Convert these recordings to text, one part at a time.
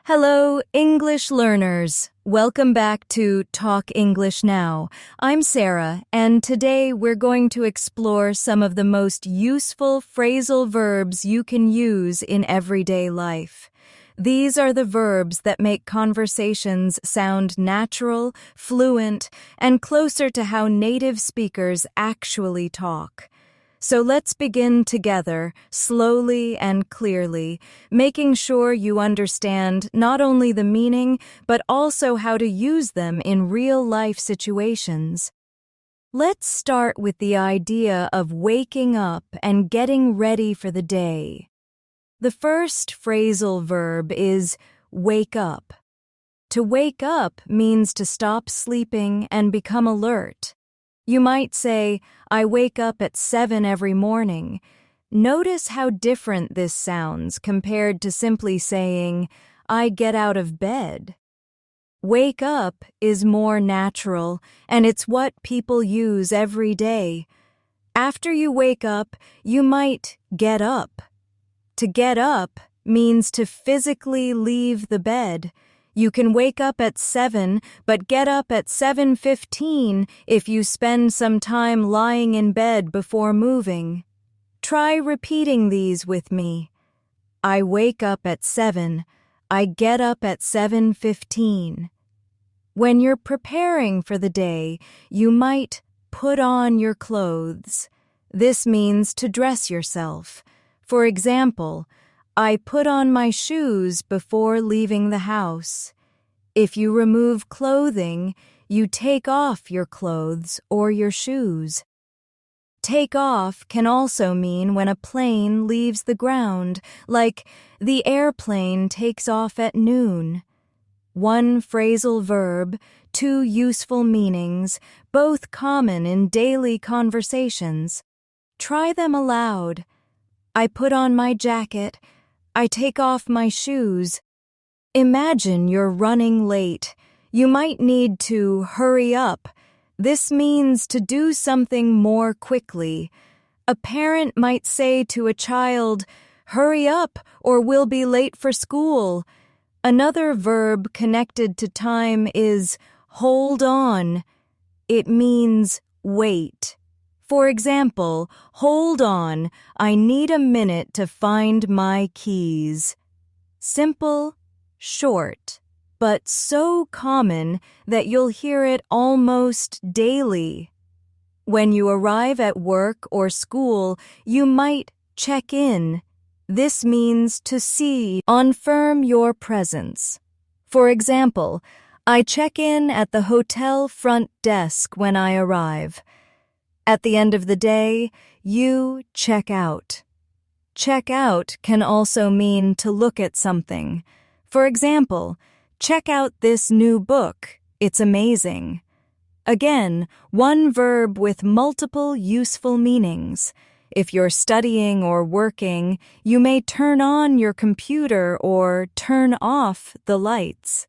Hello, English learners. Welcome back to Talk English Now. I'm Sarah, and today we're going to explore some of the most useful phrasal verbs you can use in everyday life. These are the verbs that make conversations sound natural, fluent, and closer to how native speakers actually talk. So let's begin together, slowly and clearly, making sure you understand not only the meaning, but also how to use them in real-life situations. Let's start with the idea of waking up and getting ready for the day. The first phrasal verb is wake up. To wake up means to stop sleeping and become alert. You might say, I wake up at 7 every morning. Notice how different this sounds compared to simply saying, I get out of bed. Wake up is more natural, and it's what people use every day. After you wake up, you might get up. To get up means to physically leave the bed. You can wake up at 7, but get up at 7:15 if you spend some time lying in bed before moving. Try repeating these with me. I wake up at 7. I get up at 7:15. When you're preparing for the day, you might put on your clothes. This means to dress yourself. For example, I put on my shoes before leaving the house. If you remove clothing, you take off your clothes or your shoes. Take off can also mean when a plane leaves the ground, like the airplane takes off at noon. One phrasal verb, two useful meanings, both common in daily conversations. Try them aloud. I put on my jacket. I take off my shoes. Imagine you're running late. You might need to hurry up. This means to do something more quickly. A parent might say to a child, hurry up or we'll be late for school. Another verb connected to time is hold on. It means wait. For example, hold on, I need a minute to find my keys. Simple, short, but so common that you'll hear it almost daily. When you arrive at work or school, you might check in. This means to see, confirm your presence. For example, I check in at the hotel front desk when I arrive. At the end of the day, you check out. Check out can also mean to look at something. For example, check out this new book. It's amazing. Again, one verb with multiple useful meanings. If you're studying or working, you may turn on your computer or turn off the lights.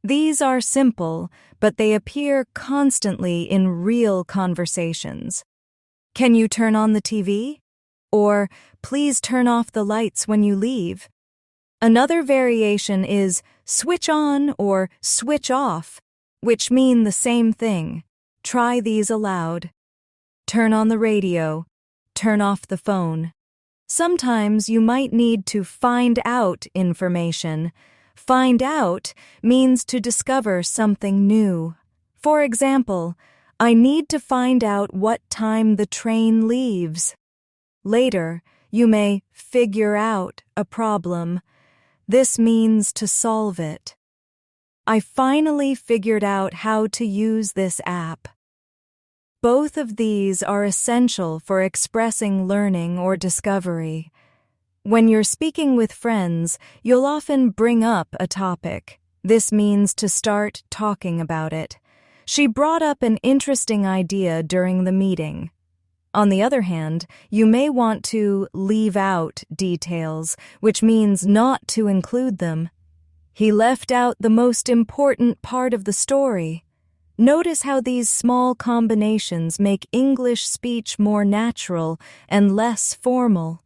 These are simple, but they appear constantly in real conversations. Can you turn on the TV? Or, please turn off the lights when you leave. Another variation is switch on or switch off, which mean the same thing. Try these aloud. Turn on the radio. Turn off the phone. Sometimes you might need to find out information. Find out means to discover something new. For example, I need to find out what time the train leaves. Later, you may figure out a problem. This means to solve it. I finally figured out how to use this app. Both of these are essential for expressing learning or discovery. When you're speaking with friends, you'll often bring up a topic. This means to start talking about it. She brought up an interesting idea during the meeting. On the other hand, you may want to leave out details, which means not to include them. He left out the most important part of the story. Notice how these small combinations make English speech more natural and less formal.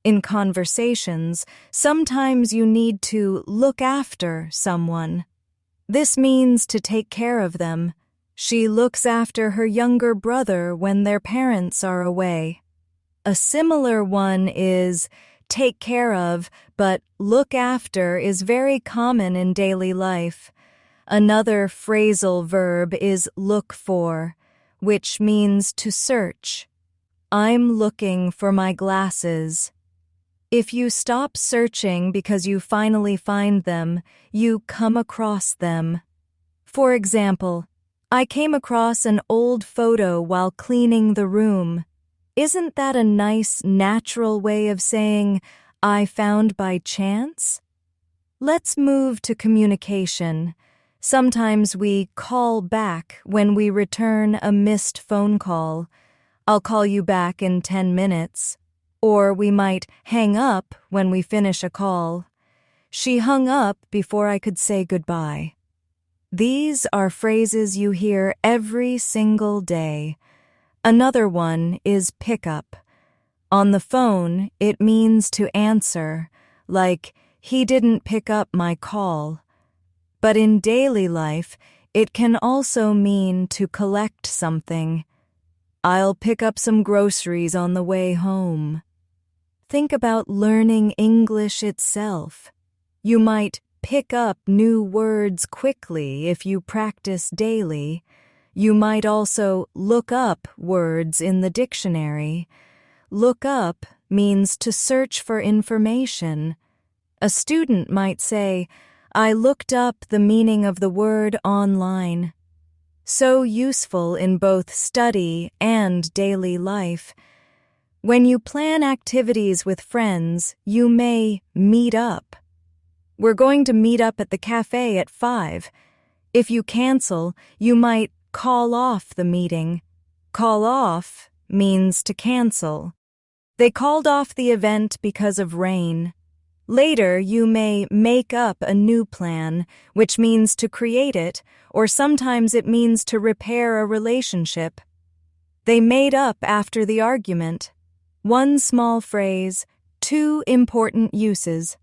In conversations, sometimes you need to look after someone. This means to take care of them. She looks after her younger brother when their parents are away. A similar one is take care of, but look after is very common in daily life. Another phrasal verb is look for, which means to search. I'm looking for my glasses. If you stop searching because you finally find them, you come across them. For example, I came across an old photo while cleaning the room. Isn't that a nice, natural way of saying, I found by chance? Let's move to communication. Sometimes we call back when we return a missed phone call. I'll call you back in 10 minutes. Or we might hang up when we finish a call. She hung up before I could say goodbye. These are phrases you hear every single day. Another one is pick up. On the phone, it means to answer, like, he didn't pick up my call. But in daily life, it can also mean to collect something. I'll pick up some groceries on the way home. Think about learning English itself. You might pick up new words quickly if you practice daily. You might also look up words in the dictionary. Look up means to search for information. A student might say, I looked up the meaning of the word online. So useful in both study and daily life. When you plan activities with friends, you may meet up. We're going to meet up at the cafe at 5. If you cancel, you might call off the meeting. Call off means to cancel. They called off the event because of rain. Later, you may make up a new plan, which means to create it, or sometimes it means to repair a relationship. They made up after the argument. One small phrase, two important uses.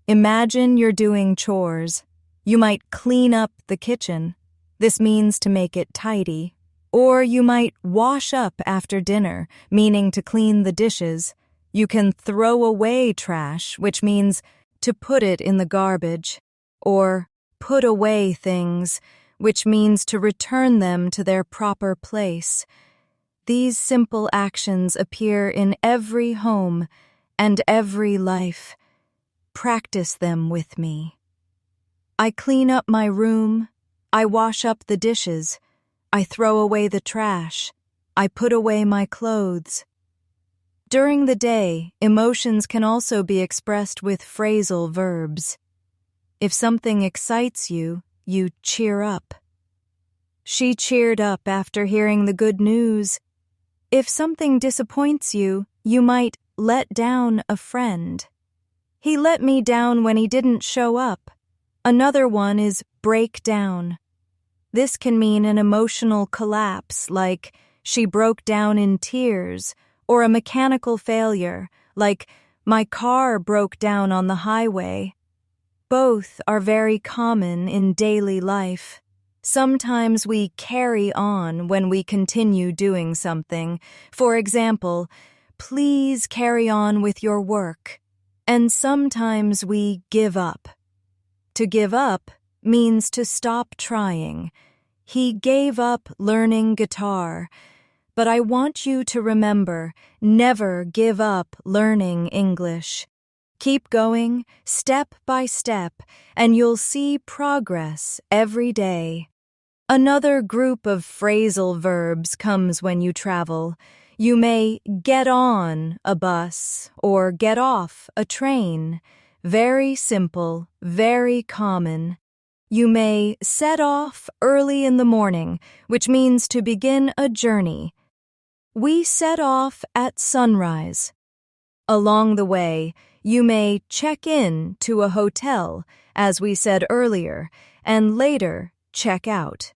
Imagine you're doing chores. You might clean up the kitchen. This means to make it tidy. Or you might wash up after dinner, meaning to clean the dishes. You can throw away trash, which means to put it in the garbage. Or put away things, which means to return them to their proper place. These simple actions appear in every home and every life. Practice them with me. I clean up my room. I wash up the dishes. I throw away the trash. I put away my clothes. During the day, emotions can also be expressed with phrasal verbs. If something excites you, you cheer up. She cheered up after hearing the good news. If something disappoints you, you might let down a friend. He let me down when he didn't show up. Another one is break down. This can mean an emotional collapse, like she broke down in tears, or a mechanical failure, like my car broke down on the highway. Both are very common in daily life. Sometimes we carry on when we continue doing something. For example, please carry on with your work. And sometimes we give up. To give up means to stop trying. He gave up learning guitar. But I want you to remember, never give up learning English. Keep going, step by step, and you'll see progress every day. Another group of phrasal verbs comes when you travel. You may get on a bus or get off a train. Very simple, very common. You may set off early in the morning, which means to begin a journey. We set off at sunrise. Along the way, you may check in to a hotel, as we said earlier, and later check out.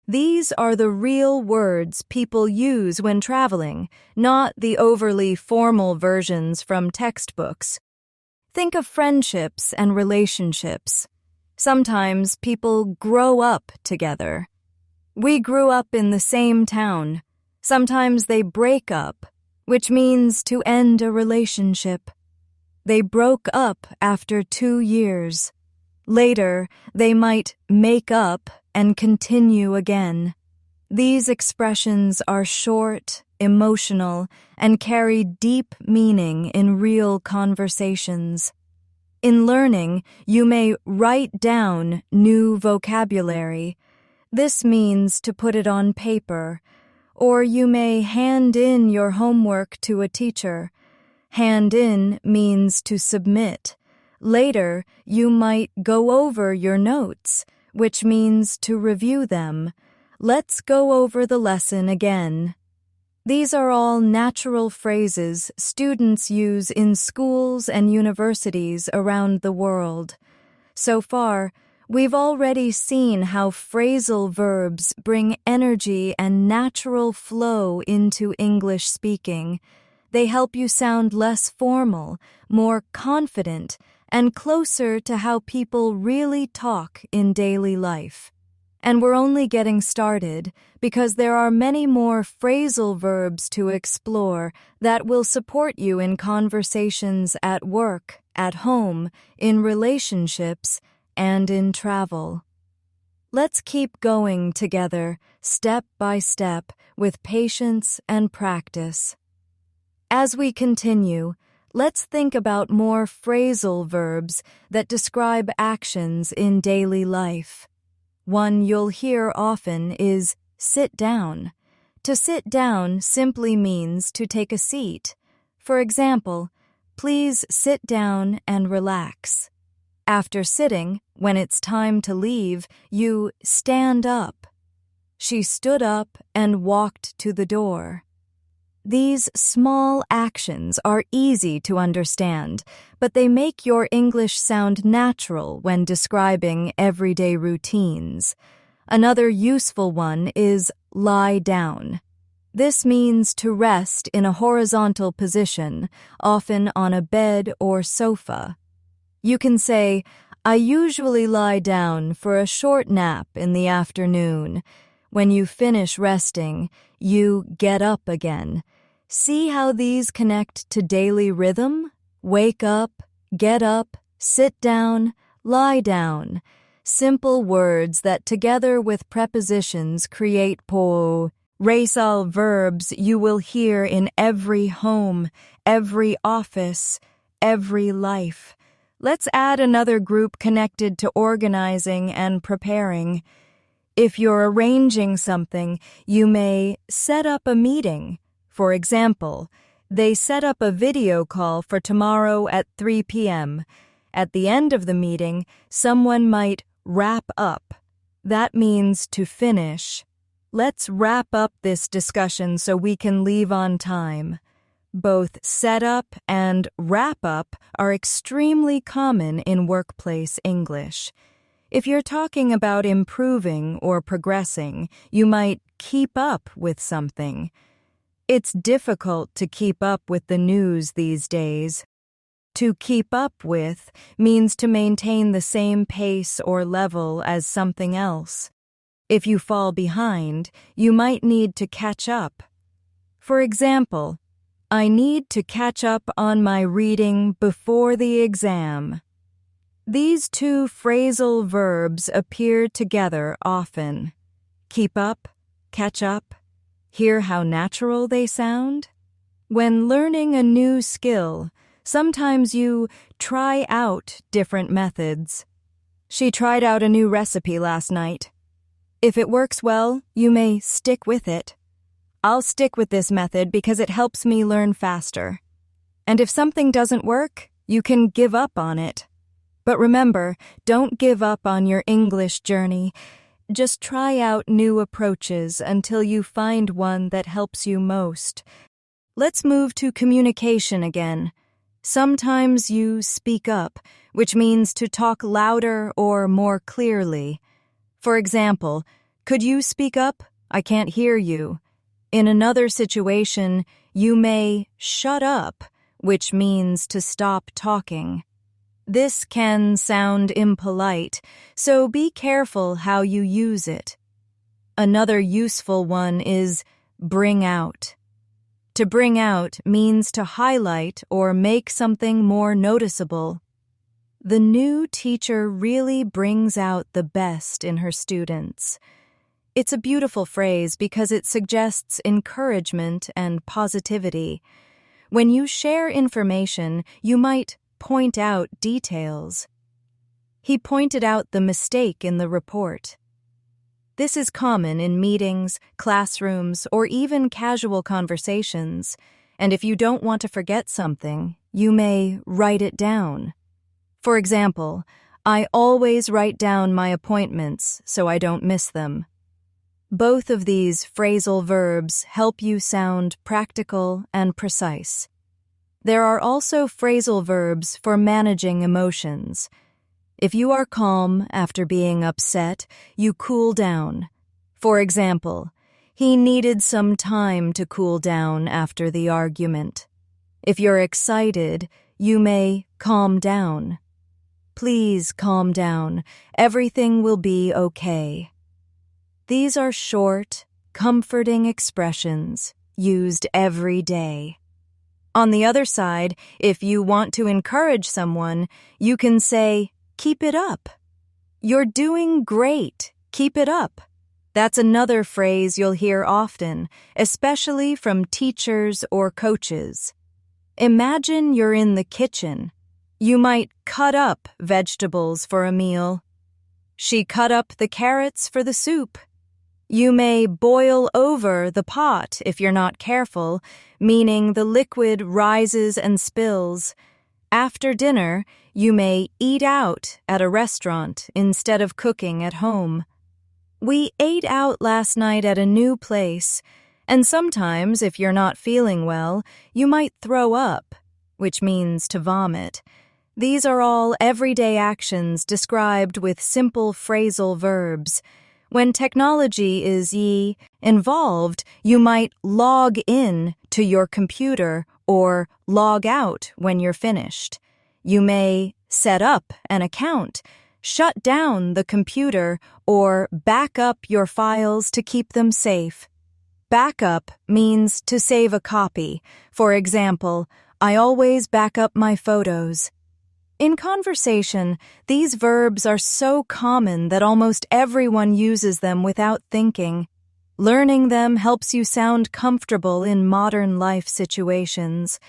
These are the real words people use when traveling, not the overly formal versions from textbooks. Think of friendships and relationships. Sometimes people grow up together. We grew up in the same town. Sometimes they break up, which means to end a relationship. They broke up after 2 years. Later, they might make up and continue again. These expressions are short, emotional, and carry deep meaning in real conversations. In learning, you may write down new vocabulary. This means to put it on paper, or you may hand in your homework to a teacher. Hand in means to submit. Later, you might go over your notes, which means to review them. Let's go over the lesson again. These are all natural phrases students use in schools and universities around the world. So far, we've already seen how phrasal verbs bring energy and natural flow into English speaking. They help you sound less formal, more confident, and closer to how people really talk in daily life. And we're only getting started because there are many more phrasal verbs to explore that will support you in conversations at work, at home, in relationships, and in travel. Let's keep going together, step by step, with patience and practice. As we continue, let's think about more phrasal verbs that describe actions in daily life. One you'll hear often is sit down. To sit down simply means to take a seat. For example, please sit down and relax. After sitting, when it's time to leave, you stand up. She stood up and walked to the door. These small actions are easy to understand, but they make your English sound natural when describing everyday routines. Another useful one is lie down. This means to rest in a horizontal position, often on a bed or sofa. You can say, I usually lie down for a short nap in the afternoon. When you finish resting, you get up again. See how these connect to daily rhythm? Wake up, get up, sit down, lie down. Simple words that together with prepositions create phrasal verbs you will hear in every home, every office, every life. Let's add another group connected to organizing and preparing. If you're arranging something, you may set up a meeting. For example, they set up a video call for tomorrow at 3 p.m. At the end of the meeting, someone might wrap up. That means to finish. Let's wrap up this discussion so we can leave on time. Both set up and wrap up are extremely common in workplace English. If you're talking about improving or progressing, you might keep up with something. It's difficult to keep up with the news these days. To keep up with means to maintain the same pace or level as something else. If you fall behind, you might need to catch up. For example, I need to catch up on my reading before the exam. These two phrasal verbs appear together often. Keep up, catch up. Hear how natural they sound? When learning a new skill, sometimes you try out different methods. She tried out a new recipe last night. If it works well, you may stick with it. I'll stick with this method because it helps me learn faster. And if something doesn't work, you can give up on it. But remember, don't give up on your English journey. Just try out new approaches until you find one that helps you most. Let's move to communication again. Sometimes you speak up, which means to talk louder or more clearly. For example, Could you speak up? I can't hear you. In another situation, you may shut up, which means to stop talking. This can sound impolite, so be careful how you use it. Another useful one is bring out. To bring out means to highlight or make something more noticeable. The new teacher really brings out the best in her students. It's a beautiful phrase because it suggests encouragement and positivity. When you share information, you might point out details. He pointed out the mistake in the report. This is common in meetings, classrooms, or even casual conversations, and if you don't want to forget something, you may write it down. For example, I always write down my appointments so I don't miss them. Both of these phrasal verbs help you sound practical and precise. There are also phrasal verbs for managing emotions. If you are calm after being upset, you cool down. For example, he needed some time to cool down after the argument. If you're excited, you may calm down. Please calm down. Everything will be okay. These are short, comforting expressions used every day. On the other side, if you want to encourage someone, you can say, "Keep it up." "You're doing great. Keep it up." That's another phrase you'll hear often, especially from teachers or coaches. Imagine you're in the kitchen. You might cut up vegetables for a meal. She cut up the carrots for the soup. You may boil over the pot if you're not careful, meaning the liquid rises and spills. After dinner, you may eat out at a restaurant instead of cooking at home. We ate out last night at a new place, and sometimes, if you're not feeling well, you might throw up, which means to vomit. These are all everyday actions described with simple phrasal verbs. When technology is involved, you might log in to your computer or log out when you're finished. You may set up an account, shut down the computer, or back up your files to keep them safe. Backup means to save a copy. For example, I always back up my photos. In conversation, these verbs are so common that almost everyone uses them without thinking. Learning them helps you sound comfortable in modern life situations.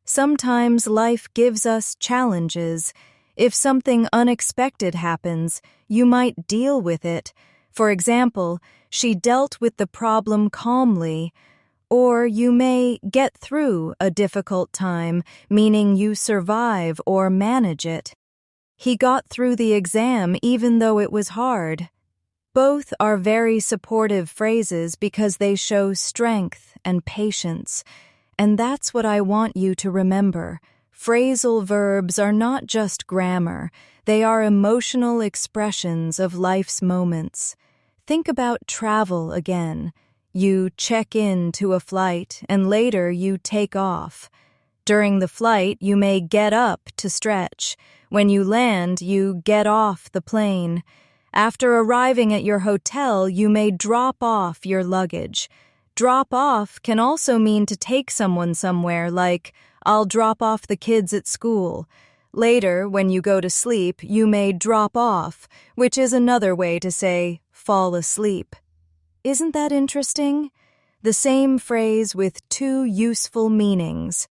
Sometimes life gives us challenges. If something unexpected happens, you might deal with it. For example, she dealt with the problem calmly. Or you may get through a difficult time, meaning you survive or manage it. He got through the exam even though it was hard. Both are very supportive phrases because they show strength and patience. And that's what I want you to remember. Phrasal verbs are not just grammar. They are emotional expressions of life's moments. Think about travel again. You check in to a flight and later you take off. During the flight, you may get up to stretch. When you land, you get off the plane. After arriving at your hotel, you may drop off your luggage. Drop off can also mean to take someone somewhere, like, I'll drop off the kids at school. Later, when you go to sleep, you may drop off, which is another way to say fall asleep. Isn't that interesting? The same phrase with two useful meanings.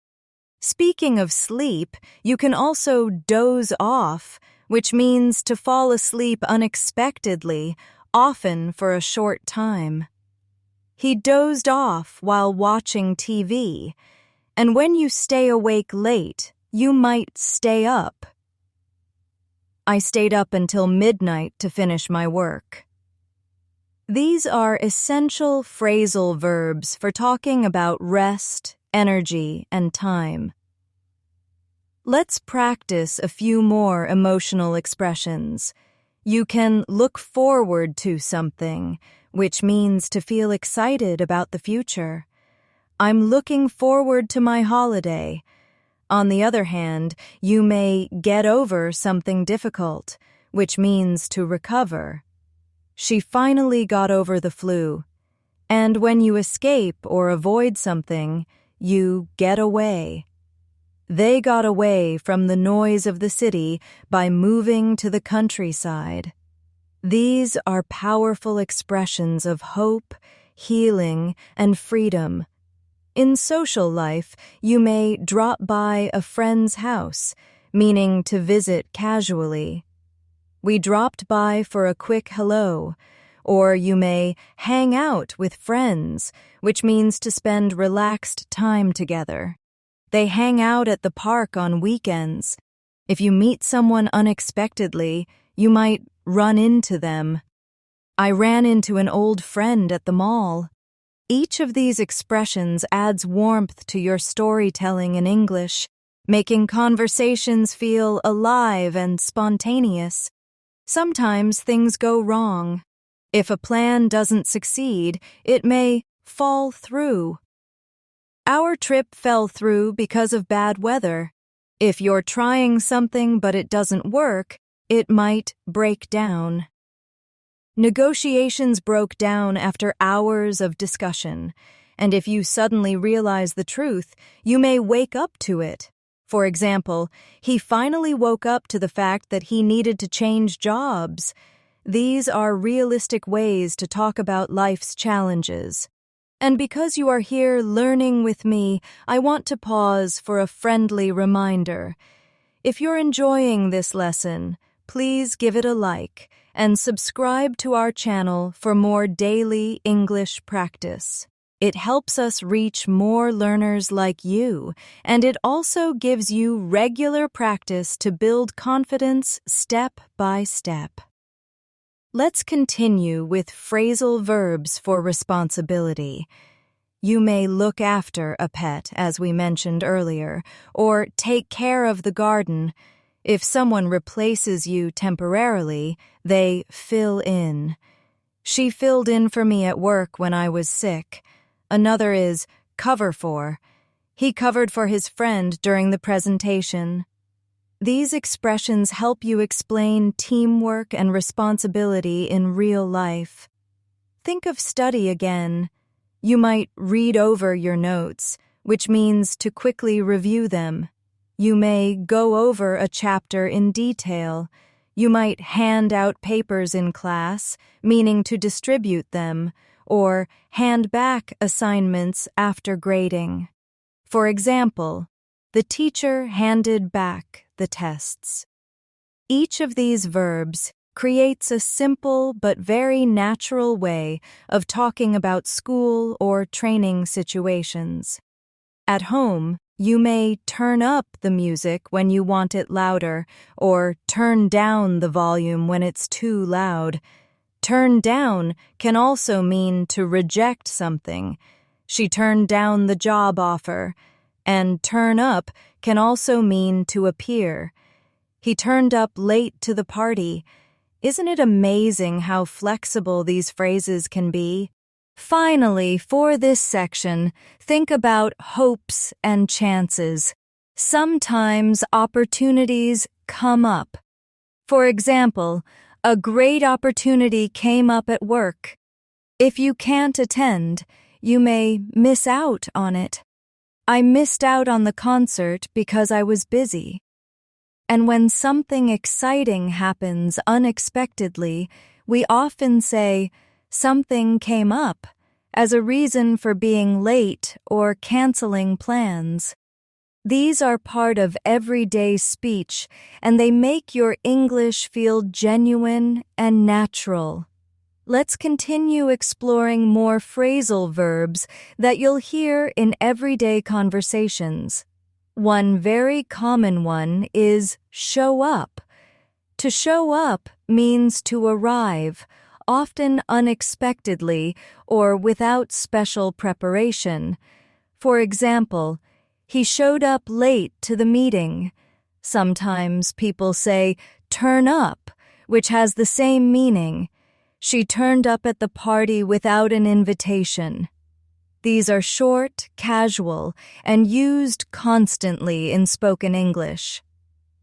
Speaking of sleep, you can also doze off, which means to fall asleep unexpectedly, often for a short time. He dozed off while watching TV, and when you stay awake late, you might stay up. I stayed up until midnight to finish my work. These are essential phrasal verbs for talking about rest, energy, and time. Let's practice a few more emotional expressions. You can look forward to something, which means to feel excited about the future. I'm looking forward to my holiday. On the other hand, you may get over something difficult, which means to recover. She finally got over the flu. And when you escape or avoid something, you get away. They got away from the noise of the city by moving to the countryside. These are powerful expressions of hope, healing, and freedom. In social life, you may drop by a friend's house, meaning to visit casually. We dropped by for a quick hello, or you may hang out with friends, which means to spend relaxed time together. They hang out at the park on weekends. If you meet someone unexpectedly, you might run into them. I ran into an old friend at the mall. Each of these expressions adds warmth to your storytelling in English, making conversations feel alive and spontaneous. Sometimes things go wrong. If a plan doesn't succeed, it may fall through. Our trip fell through because of bad weather. If you're trying something but it doesn't work, it might break down. Negotiations broke down after hours of discussion, and if you suddenly realize the truth, you may wake up to it. For example, he finally woke up to the fact that he needed to change jobs. These are realistic ways to talk about life's challenges. And because you are here learning with me, I want to pause for a friendly reminder. If you're enjoying this lesson, please give it a like and subscribe to our channel for more daily English practice. It helps us reach more learners like you, and it also gives you regular practice to build confidence step by step. Let's continue with phrasal verbs for responsibility. You may look after a pet, as we mentioned earlier, or take care of the garden. If someone replaces you temporarily, they fill in. She filled in for me at work when I was sick. Another is cover for. He covered for his friend during the presentation. These expressions help you explain teamwork and responsibility in real life. Think of study again. You might read over your notes, which means to quickly review them. You may go over a chapter in detail. You might hand out papers in class, meaning to distribute them, or hand back assignments after grading. For example, the teacher handed back the tests. Each of these verbs creates a simple but very natural way of talking about school or training situations. At home, you may turn up the music when you want it louder, or turn down the volume when it's too loud. Turn down can also mean to reject something. She turned down the job offer. And turn up can also mean to appear. He turned up late to the party. Isn't it amazing how flexible these phrases can be? Finally, for this section, think about hopes and chances. Sometimes opportunities come up. For example, a great opportunity came up at work. If you can't attend, you may miss out on it. I missed out on the concert because I was busy. And when something exciting happens unexpectedly, we often say, something came up, as a reason for being late or canceling plans. These are part of everyday speech, and they make your English feel genuine and natural. Let's continue exploring more phrasal verbs that you'll hear in everyday conversations. One very common one is show up. To show up means to arrive, often unexpectedly or without special preparation. For example, he showed up late to the meeting. Sometimes people say turn up, which has the same meaning. She turned up at the party without an invitation. These are short, casual, and used constantly in spoken English.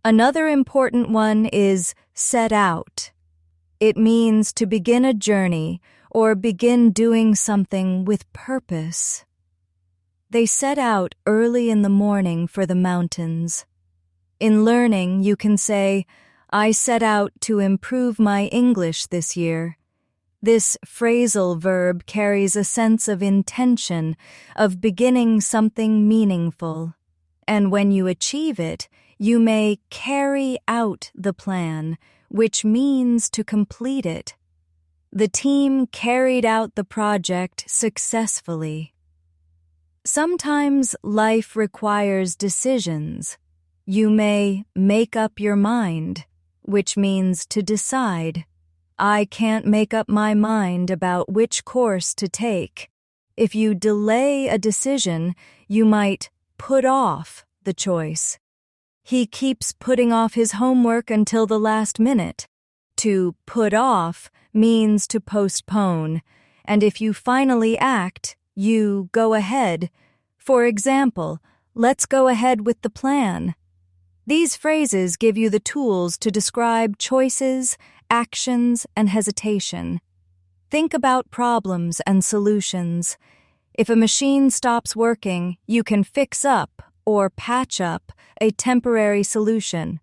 Another important one is set out. It means to begin a journey or begin doing something with purpose. They set out early in the morning for the mountains. In learning, you can say, I set out to improve my English this year. This phrasal verb carries a sense of intention, of beginning something meaningful. And when you achieve it, you may carry out the plan, which means to complete it. The team carried out the project successfully. Sometimes life requires decisions. You may make up your mind, which means to decide. I can't make up my mind about which course to take. If you delay a decision, you might put off the choice. He keeps putting off his homework until the last minute. To put off means to postpone, and if you finally act, you go ahead. For example, let's go ahead with the plan. These phrases give you the tools to describe choices, actions, and hesitation. Think about problems and solutions. If a machine stops working, you can fix up or patch up a temporary solution.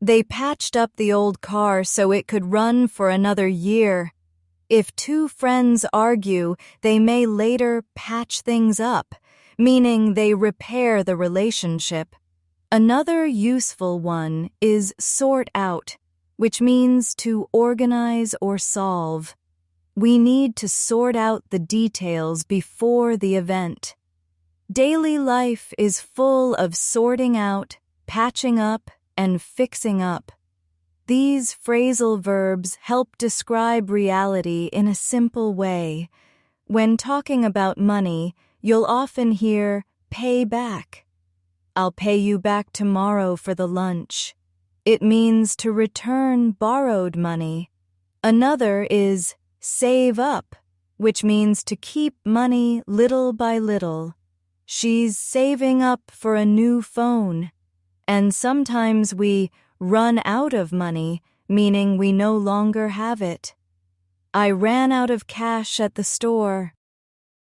They patched up the old car so it could run for another year. If two friends argue, they may later patch things up, meaning they repair the relationship. Another useful one is sort out, which means to organize or solve. We need to sort out the details before the event. Daily life is full of sorting out, patching up, and fixing up. These phrasal verbs help describe reality in a simple way. When talking about money, you'll often hear pay back. I'll pay you back tomorrow for the lunch. It means to return borrowed money. Another is save up, which means to keep money little by little. She's saving up for a new phone. And sometimes we run out of money, meaning we no longer have it. I ran out of cash at the store.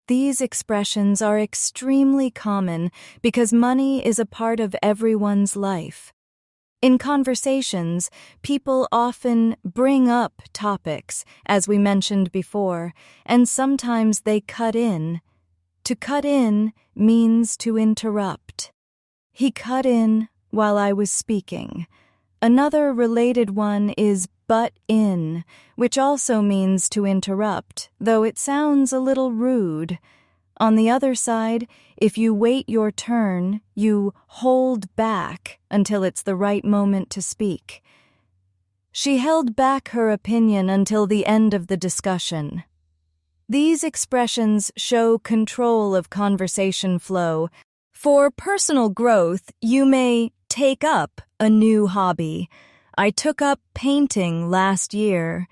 These expressions are extremely common because money is a part of everyone's life. In conversations, people often bring up topics, as we mentioned before, and sometimes they cut in. To cut in means to interrupt. He cut in while I was speaking. Another related one is butt in, which also means to interrupt, though it sounds a little rude. On the other side, if you wait your turn, you hold back until it's the right moment to speak. She held back her opinion until the end of the discussion. These expressions show control of conversation flow. For personal growth, you may take up a new hobby. I took up painting last year.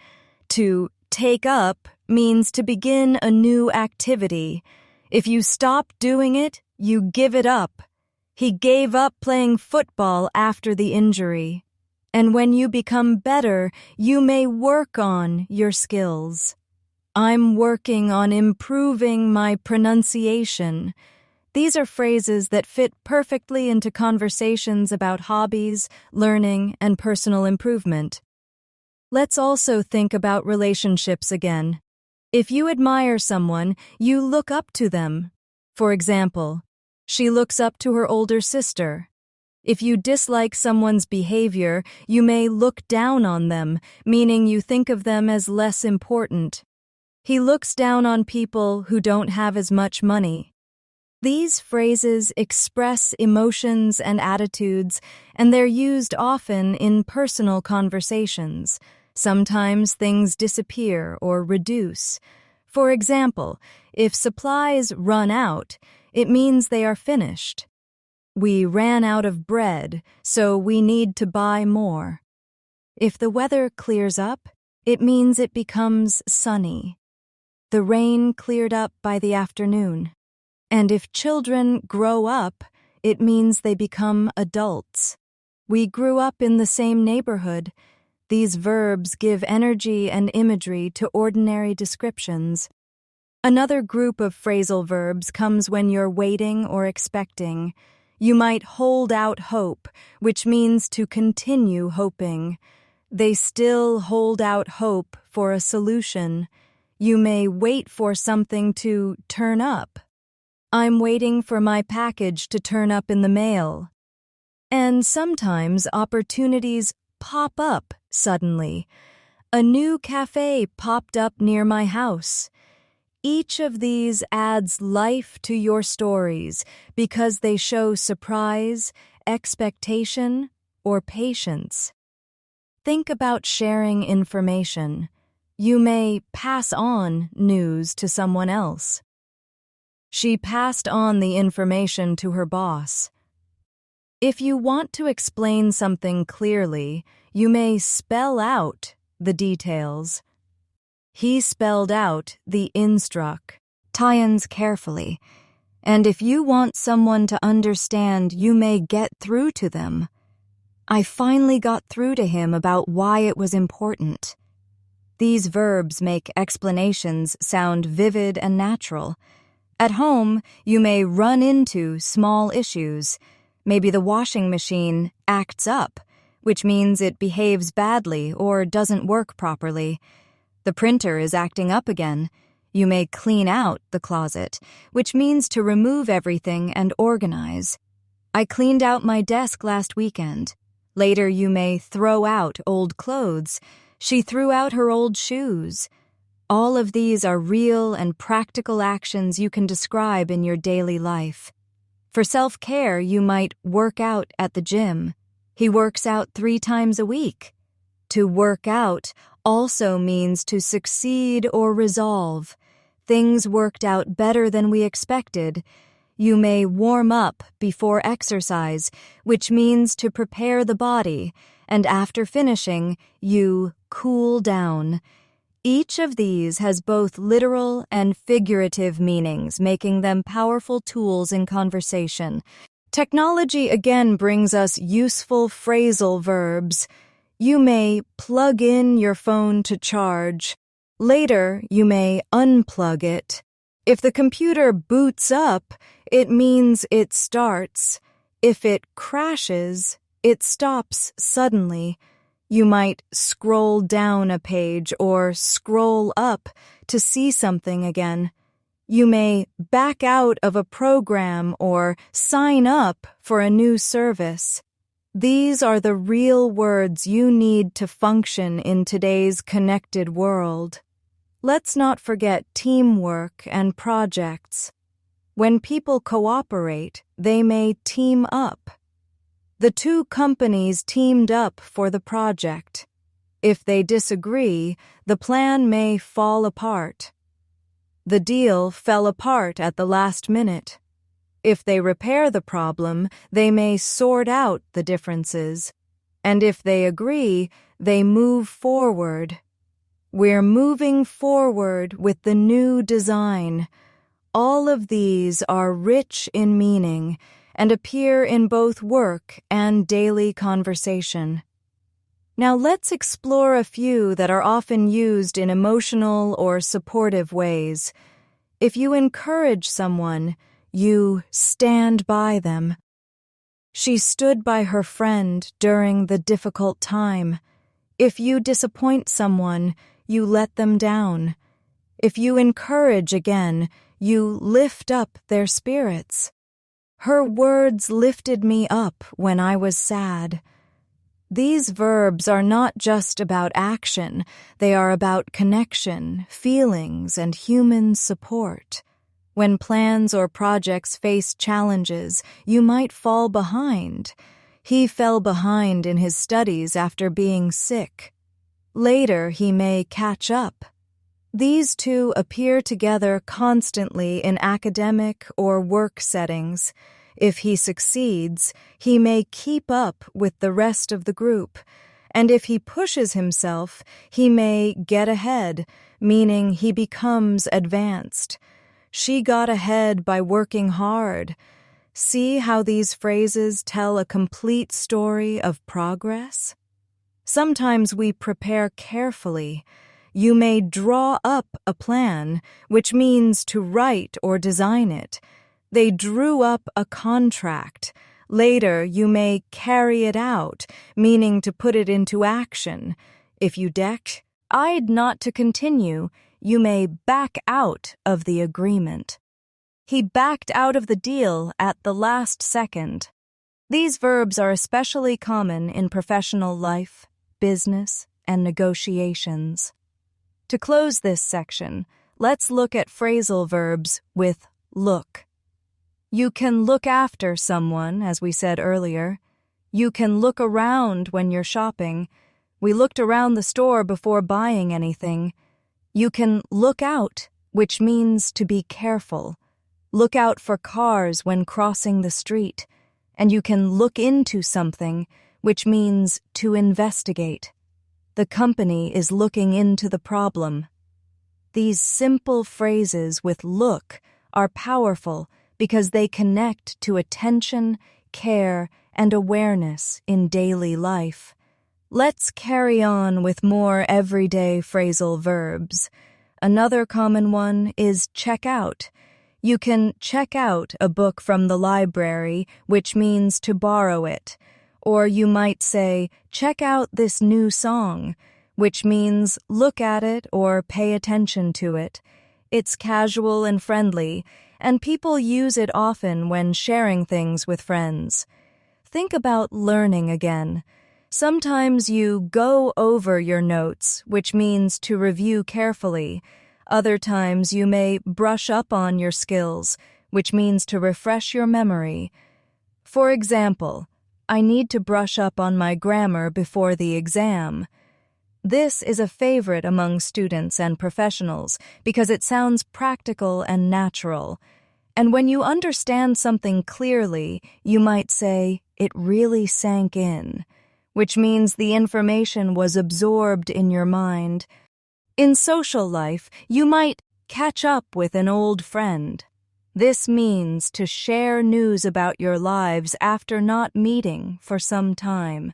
To take up means to begin a new activity. If you stop doing it, you give it up. He gave up playing football after the injury. And when you become better, you may work on your skills. I'm working on improving my pronunciation. These are phrases that fit perfectly into conversations about hobbies, learning, and personal improvement. Let's also think about relationships again. If you admire someone, you look up to them. For example, she looks up to her older sister. If you dislike someone's behavior, you may look down on them, meaning you think of them as less important. He looks down on people who don't have as much money. These phrases express emotions and attitudes, and they're used often in personal conversations. Sometimes things disappear or reduce. For example, if supplies run out, it means they are finished. We ran out of bread, so we need to buy more. If the weather clears up, It means it becomes sunny. The rain cleared up by the afternoon. And if children grow up, it means they become adults. We grew up in the same neighborhood. These verbs give energy and imagery to ordinary descriptions. Another group of phrasal verbs comes when you're waiting or expecting. You might hold out hope, which means to continue hoping. They still hold out hope for a solution. You may wait for something to turn up. I'm waiting for my package to turn up in the mail. And sometimes opportunities pop up suddenly. A new cafe popped up near my house. Each of these adds life to your stories because they show surprise, expectation, or patience. Think about sharing information. You may pass on news to someone else. She passed on the information to her boss. If you want to explain something clearly, you may spell out the details. He spelled out the instruct. Tie-ins carefully. And if you want someone to understand, you may get through to them. I finally got through to him about why it was important. These verbs make explanations sound vivid and natural. At home, you may run into small issues. Maybe the washing machine acts up, which means it behaves badly or doesn't work properly. The printer is acting up again. You may clean out the closet, which means to remove everything and organize. I cleaned out my desk last weekend. Later, you may throw out old clothes. She threw out her old shoes. All of these are real and practical actions you can describe in your daily life. For self-care, you might work out at the gym. He works out 3 times a week. To work out also means to succeed or resolve. Things worked out better than we expected. You may warm up before exercise, which means to prepare the body, and after finishing, you cool down. Each of these has both literal and figurative meanings, making them powerful tools in conversation. Technology again brings us useful phrasal verbs. You may plug in your phone to charge. Later, you may unplug it. If the computer boots up, it means it starts. If it crashes, it stops suddenly. You might scroll down a page or scroll up to see something again. You may back out of a program or sign up for a new service. These are the real words you need to function in today's connected world. Let's not forget teamwork and projects. When people cooperate, they may team up. The 2 companies teamed up for the project. If they disagree, the plan may fall apart. The deal fell apart at the last minute. If they repair the problem, they may sort out the differences. And if they agree, they move forward. We're moving forward with the new design. All of these are rich in meaning and appear in both work and daily conversation. Now let's explore a few that are often used in emotional or supportive ways. If you encourage someone, you stand by them. She stood by her friend during the difficult time. If you disappoint someone, you let them down. If you encourage again, you lift up their spirits. Her words lifted me up when I was sad. These verbs are not just about action, they are about connection, feelings, and human support. When plans or projects face challenges, you might fall behind. He fell behind in his studies after being sick. Later, he may catch up. These 2 appear together constantly in academic or work settings. If he succeeds, he may keep up with the rest of the group. And if he pushes himself, he may get ahead, meaning he becomes advanced. She got ahead by working hard. See how these phrases tell a complete story of progress? Sometimes we prepare carefully. You may draw up a plan, which means to write or design it. They drew up a contract. Later, you may carry it out, meaning to put it into action. If you decide not to continue, you may back out of the agreement. He backed out of the deal at the last second. These verbs are especially common in professional life, business, and negotiations. To close this section, let's look at phrasal verbs with look. You can look after someone, as we said earlier. You can look around when you're shopping. We looked around the store before buying anything. You can look out, which means to be careful. Look out for cars when crossing the street. And you can look into something, which means to investigate. The company is looking into the problem. These simple phrases with look are powerful because they connect to attention, care, and awareness in daily life. Let's carry on with more everyday phrasal verbs. Another common one is check out. You can check out a book from the library, which means to borrow it. Or you might say, check out this new song, which means look at it or pay attention to it. It's casual and friendly, and people use it often when sharing things with friends. Think about learning again. Sometimes you go over your notes, which means to review carefully. Other times you may brush up on your skills, which means to refresh your memory. For example, I need to brush up on my grammar before the exam. This is a favorite among students and professionals because it sounds practical and natural. And when you understand something clearly, you might say, it really sank in, which means the information was absorbed in your mind. In social life, you might catch up with an old friend. This means to share news about your lives after not meeting for some time.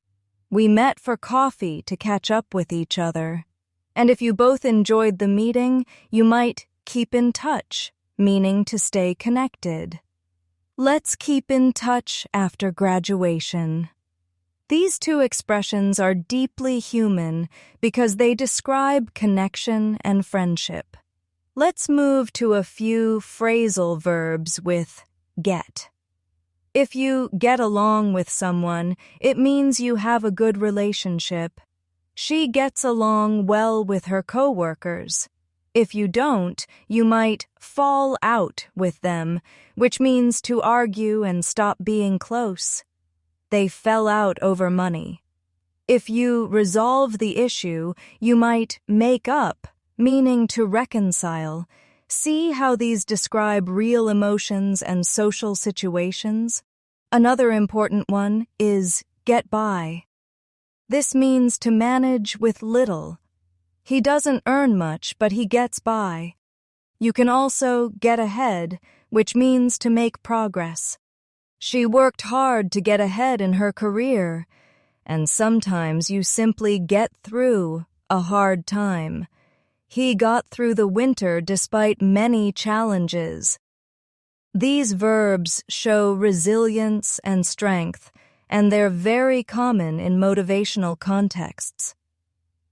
We met for coffee to catch up with each other. And if you both enjoyed the meeting, you might keep in touch, meaning to stay connected. Let's keep in touch after graduation. These two expressions are deeply human because they describe connection and friendship. Let's move to a few phrasal verbs with get. If you get along with someone, it means you have a good relationship. She gets along well with her coworkers. If you don't, you might fall out with them, which means to argue and stop being close. They fell out over money. If you resolve the issue, you might make up, meaning to reconcile. See how these describe real emotions and social situations? Another important one is get by. This means to manage with little. He doesn't earn much, but he gets by. You can also get ahead, which means to make progress. She worked hard to get ahead in her career, and sometimes you simply get through a hard time. He got through the winter despite many challenges. These verbs show resilience and strength, and they're very common in motivational contexts.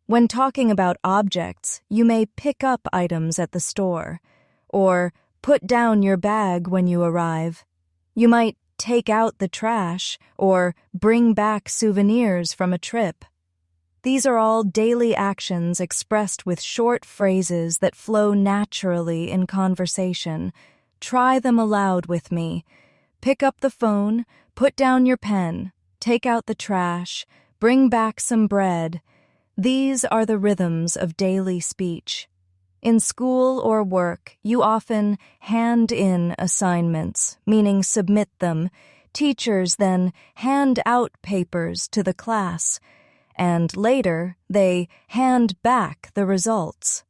When talking about objects, you may pick up items at the store, or put down your bag when you arrive. You might take out the trash, or bring back souvenirs from a trip. These are all daily actions expressed with short phrases that flow naturally in conversation. Try them aloud with me. Pick up the phone, put down your pen, take out the trash, bring back some bread. These are the rhythms of daily speech. In school or work, you often hand in assignments, meaning submit them. Teachers then hand out papers to the class. and later they hand back the results.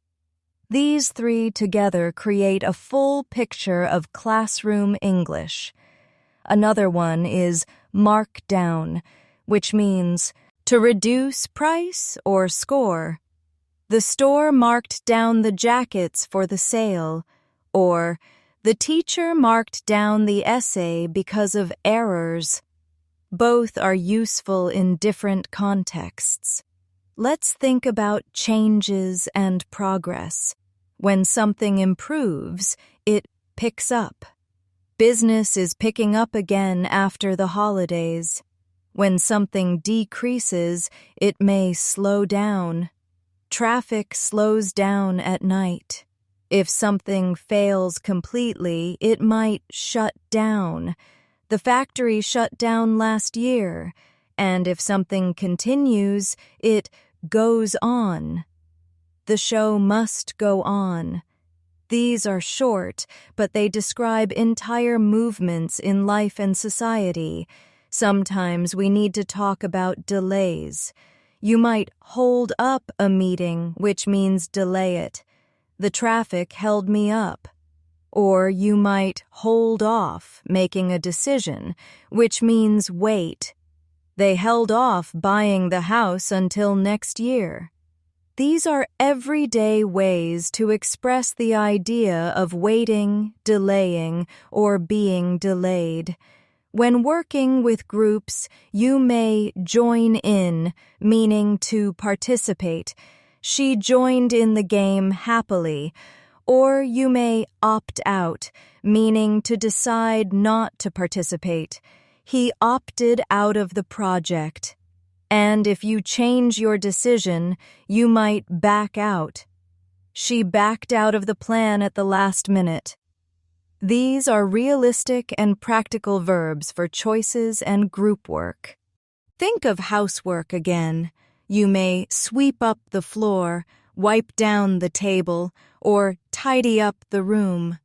These three together create a full picture of classroom English. Another one is mark down, which means to reduce price or score. The store marked down the jackets for the sale, or the teacher marked down the essay because of errors. Both are useful in different contexts. Let's think about changes and progress. When something improves, it picks up. Business is picking up again after the holidays. When something decreases, it may slow down. Traffic slows down at night. If something fails completely, it might shut down. The factory shut down last year, and if something continues, it goes on. The show must go on. These are short, but they describe entire movements in life and society. Sometimes we need to talk about delays. You might hold up a meeting, which means delay it. The traffic held me up. Or you might hold off making a decision, which means wait. They held off buying the house until next year. These are everyday ways to express the idea of waiting, delaying, or being delayed. When working with groups, you may join in, meaning to participate. She joined in the game happily. Or you may opt out, meaning to decide not to participate. He opted out of the project. And if you change your decision, you might back out. She backed out of the plan at the last minute. These are realistic and practical verbs for choices and group work. Think of housework again. You may sweep up the floor, wipe down the table, or tidy up the room.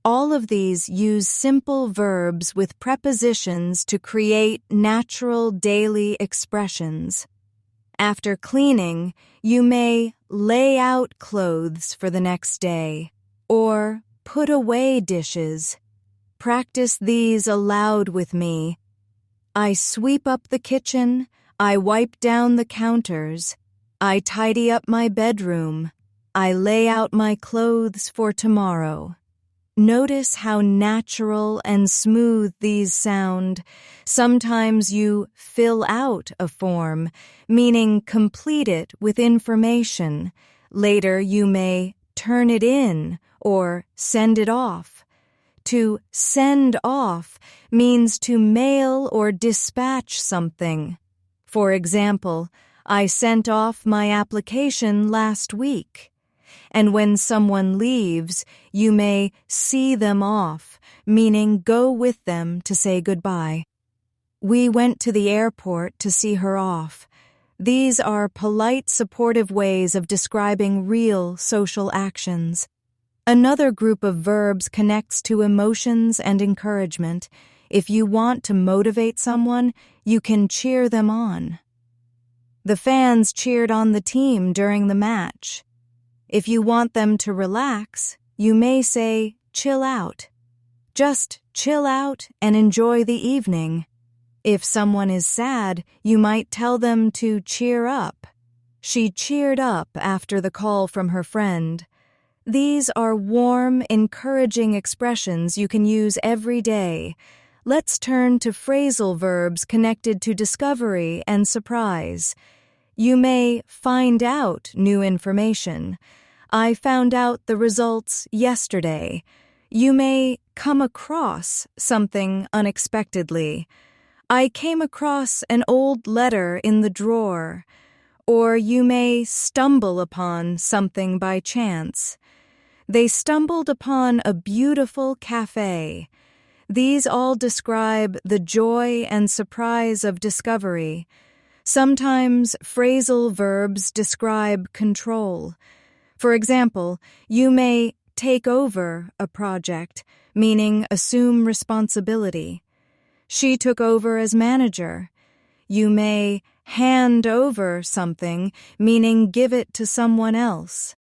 All of these use simple verbs with prepositions to create natural daily expressions. After cleaning, you may lay out clothes for the next day, or put away dishes. Practice these aloud with me. I sweep up the kitchen. I wipe down the counters. I tidy up my bedroom. I lay out my clothes for tomorrow. Notice how natural and smooth these sound. Sometimes you fill out a form, meaning complete it with information. Later you may turn it in or send it off. To send off means to mail or dispatch something. For example, I sent off my application last week. And when someone leaves, you may see them off, meaning go with them to say goodbye. We went to the airport to see her off. These are polite, supportive ways of describing real social actions. Another group of verbs connects to emotions and encouragement. If you want to motivate someone, you can cheer them on. The fans cheered on the team during the match. If you want them to relax, you may say, chill out. Just chill out and enjoy the evening. If someone is sad, you might tell them to cheer up. She cheered up after the call from her friend. These are warm, encouraging expressions you can use every day. Let's turn to phrasal verbs connected to discovery and surprise. You may find out new information. I found out the results yesterday. You may come across something unexpectedly. I came across an old letter in the drawer. Or you may stumble upon something by chance. They stumbled upon a beautiful cafe. These all describe the joy and surprise of discovery. Sometimes phrasal verbs describe control. For example, you may take over a project, meaning assume responsibility. She took over as manager. You may hand over something, meaning give it to someone else.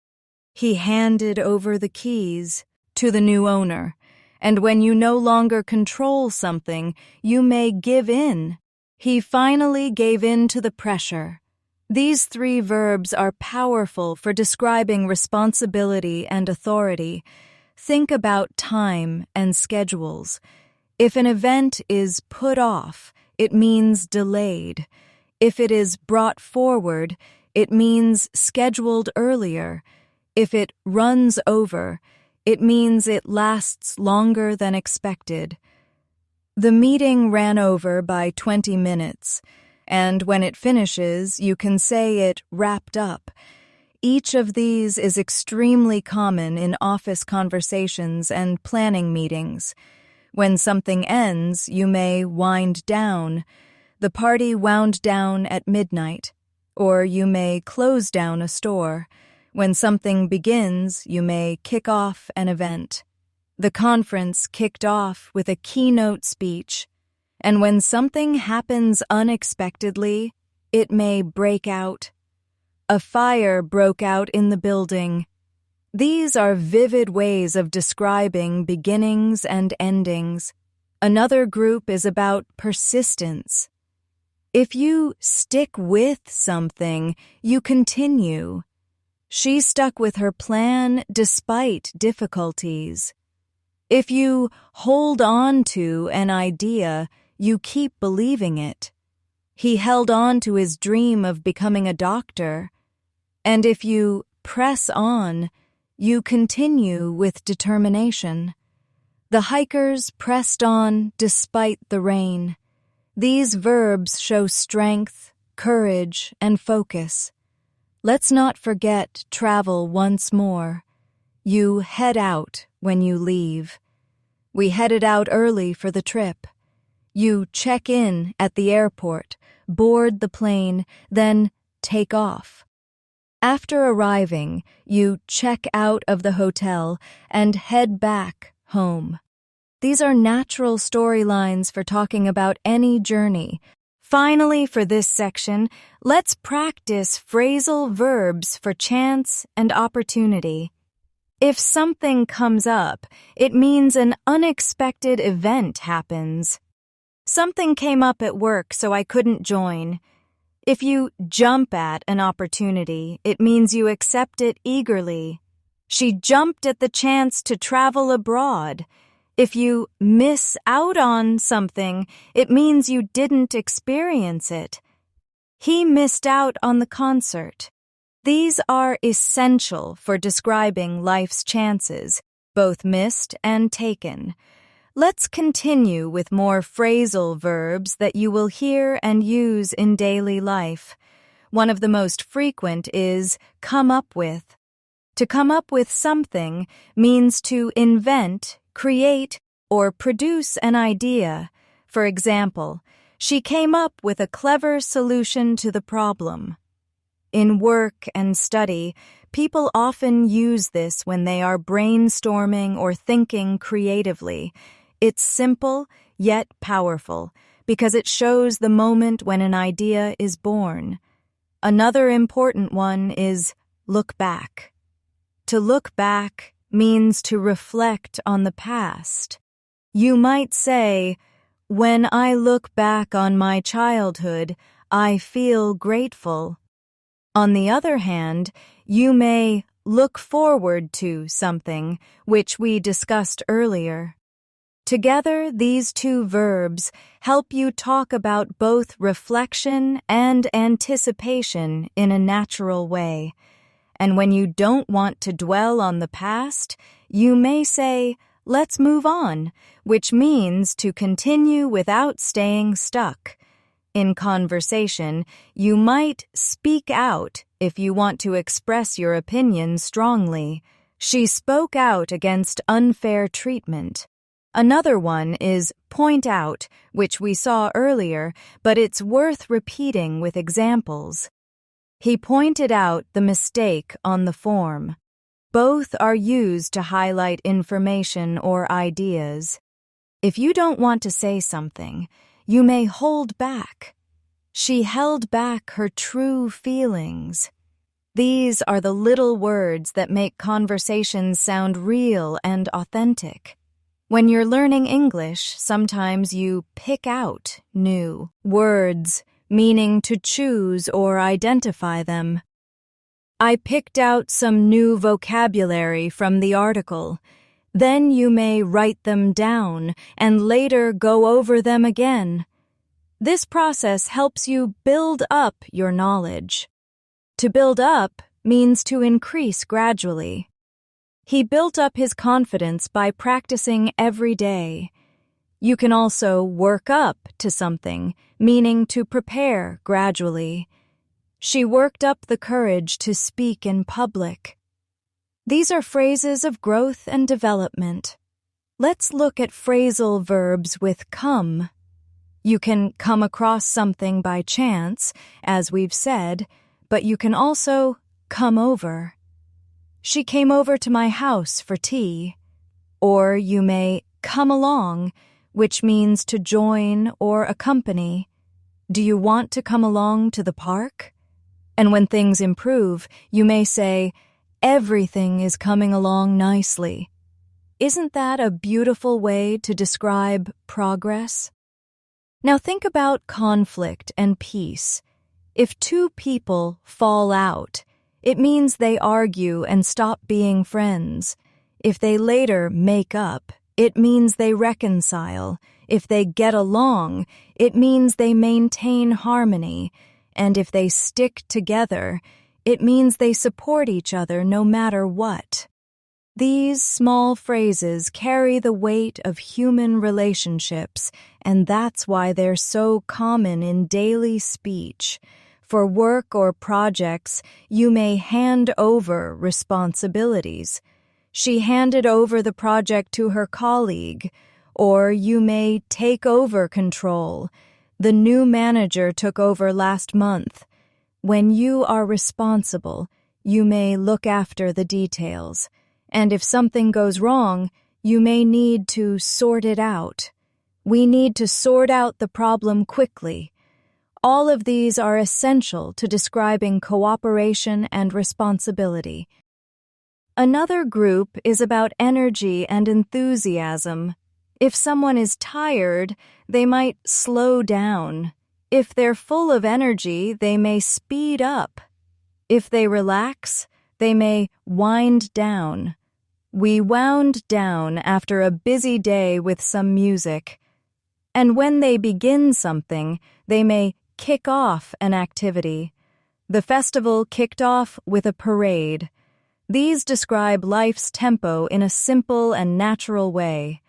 He handed over the keys to the new owner. And when you no longer control something, you may give in. He finally gave in to the pressure. These 3 verbs are powerful for describing responsibility and authority. Think about time and schedules. If an event is put off, it means delayed. If it is brought forward, it means scheduled earlier. If it runs over, it means it lasts longer than expected. The meeting ran over by 20 minutes, and when it finishes, you can say it wrapped up. Each of these is extremely common in office conversations and planning meetings. When something ends, you may wind down. The party wound down at midnight, or you may close down a store. When something begins, you may kick off an event. The conference kicked off with a keynote speech. And when something happens unexpectedly, it may break out. A fire broke out in the building. These are vivid ways of describing beginnings and endings. Another group is about persistence. If you stick with something, you continue. She stuck with her plan despite difficulties. If you hold on to an idea, you keep believing it. He held on to his dream of becoming a doctor. And if you press on, you continue with determination. The hikers pressed on despite the rain. These verbs show strength, courage, and focus. Let's not forget travel once more. You head out when you leave. We headed out early for the trip. You check in at the airport, board the plane, then take off. After arriving, you check out of the hotel and head back home. These are natural storylines for talking about any journey. Finally, for this section, let's practice phrasal verbs for chance and opportunity. If something comes up, it means an unexpected event happens. Something came up at work, so I couldn't join. If you jump at an opportunity, it means you accept it eagerly. She jumped at the chance to travel abroad. If you miss out on something, it means you didn't experience it. He missed out on the concert. These are essential for describing life's chances, both missed and taken. Let's continue with more phrasal verbs that you will hear and use in daily life. One of the most frequent is come up with. To come up with something means to invent, create, or produce an idea. For example, she came up with a clever solution to the problem. In work and study, people often use this when they are brainstorming or thinking creatively. It's simple, yet powerful, because it shows the moment when an idea is born. Another important one is look back. To look back means to reflect on the past. You might say, when I look back on my childhood, I feel grateful. On the other hand, you may look forward to something, which we discussed earlier. Together, these 2 verbs help you talk about both reflection and anticipation in a natural way. And when you don't want to dwell on the past, you may say, let's move on, which means to continue without staying stuck. In conversation, you might speak out if you want to express your opinion strongly. She spoke out against unfair treatment. Another one is point out, which we saw earlier, but it's worth repeating with examples. He pointed out the mistake on the form. Both are used to highlight information or ideas. If you don't want to say something, you may hold back. She held back her true feelings. These are the little words that make conversations sound real and authentic. When you're learning English, sometimes you pick out new words, meaning to choose or identify them. I picked out some new vocabulary from the article. Then you may write them down and later go over them again. This process helps you build up your knowledge. To build up means to increase gradually. He built up his confidence by practicing every day. You can also work up to something, meaning to prepare gradually. She worked up the courage to speak in public. These are phrases of growth and development. Let's look at phrasal verbs with come. You can come across something by chance, as we've said, but you can also come over. She came over to my house for tea. Or you may come along, which means to join or accompany. Do you want to come along to the park? And when things improve, you may say, everything is coming along nicely. Isn't that a beautiful way to describe progress? Now think about conflict and peace. If two people fall out, it means they argue and stop being friends. If they later make up, it means they reconcile. If they get along, it means they maintain harmony. And if they stick together, it means they support each other no matter what. These small phrases carry the weight of human relationships, and that's why they're so common in daily speech. For work or projects, you may hand over responsibilities. She handed over the project to her colleague, or you may take over control. The new manager took over last month. When you are responsible, you may look after the details. And if something goes wrong, you may need to sort it out. We need to sort out the problem quickly. All of these are essential to describing cooperation and responsibility. Another group is about energy and enthusiasm. If someone is tired, they might slow down. If they're full of energy, they may speed up. If they relax, they may wind down. We wound down after a busy day with some music. And when they begin something, they may kick off an activity. The festival kicked off with a parade. These describe life's tempo in a simple and natural way.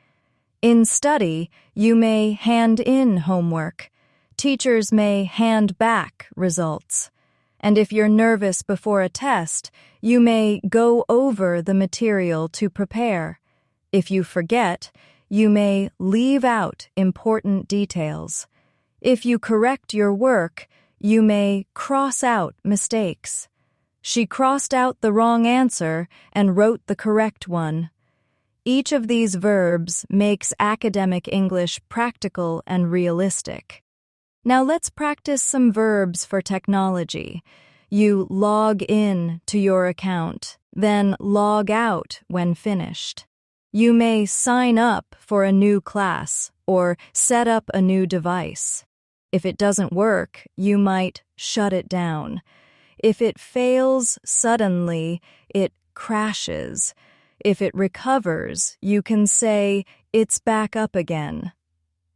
In study, you may hand in homework. Teachers may hand back results. And if you're nervous before a test, you may go over the material to prepare. If you forget, you may leave out important details. If you correct your work, you may cross out mistakes. She crossed out the wrong answer and wrote the correct one. Each of these verbs makes academic English practical and realistic. Now let's practice some verbs for technology. You log in to your account, then log out when finished. You may sign up for a new class or set up a new device. If it doesn't work, you might shut it down. If it fails suddenly, it crashes. If it recovers, you can say, it's back up again.